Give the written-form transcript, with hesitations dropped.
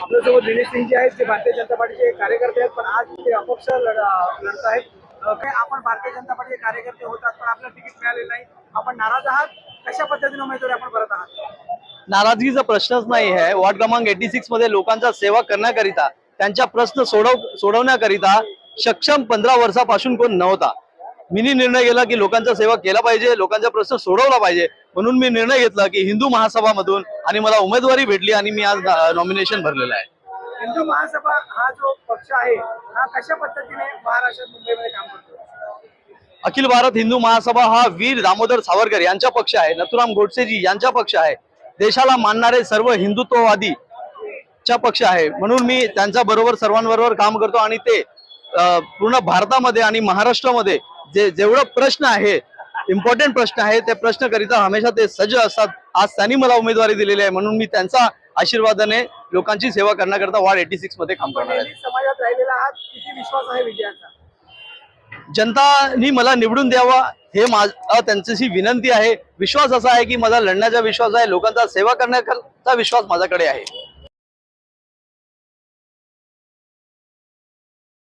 आपल्यासोबत दिनेश सिंग जे आहेत ते भारतीय जनता पार्टीचे कार्यकर्ते आहेत, पण आज ते अपक्ष लढत आहेत. काय आपण भारतीय जनता पार्टीचे कार्यकर्ते होतात पण आपल्याला तिकीट मिळालेलं नाही, आपण नाराज आहात? कशा पद्धतीने उमेदवारी आपण करत आहात? नाराजगीचा प्रश्नच नाही आहे। वार्ड क्रमांक 86 मध्ये लोकांचा सेवा करण्याकरिता, त्यांच्या प्रश्न सोडवण्याकरिता सक्षम 15 वर्षापासून कोण नव्हता। मी निर्णय घेतला की लोकांचा सेवा केला पाहिजे, लोकांचा प्रश्न सोडवला पाहिजे, म्हणून मी निर्णय घेतला की हिंदू महासभा मधून आणि मला उमेदवारी भेटली आणि मी आज नॉमिनेशन भरलेलं आहे। हिंदू महासभा हा जो पक्ष आहे हा कशा पद्धतीने महाराष्ट्रात मुंबईमध्ये काम करतो? अखिल भारत हिंदू महासभा हा वीर दामोदर सावरकर यांचा पक्ष आहे, नथुराम गोडसेजी यांचा पक्ष आहे, देशाला मानणारे सर्व हिंदुत्ववादी चा पक्ष आहे। म्हणून मी त्यांच्या बरोबर सर्वांबरोबर काम करतो आणि ते पूर्ण भारतामध्ये आणि महाराष्ट्रामध्ये जेवढे प्रश्न आहे, इम्पॉर्टंट प्रश्न आहे, ते प्रश्न करिता हमेशा ते सज्ज असतात। आज त्यांनी मला उमेदवारी दिलेली आहे, म्हणून मी त्यांचा आशीर्वादाने लोकांची सेवा करण्याकरता वार्ड 86 मध्ये काम करणार आहे। समाजात राहिलेला आहात, किती विश्वास आहे विजयाचा? जनतानी मला निवडून द्यावा हे माझा त्यांच्याशी विनंती आहे। विश्वास असा आहे की माझा लढण्याचा विश्वास आहे, लोकांचा सेवा करण्याचा विश्वास माझ्याकडे आहे।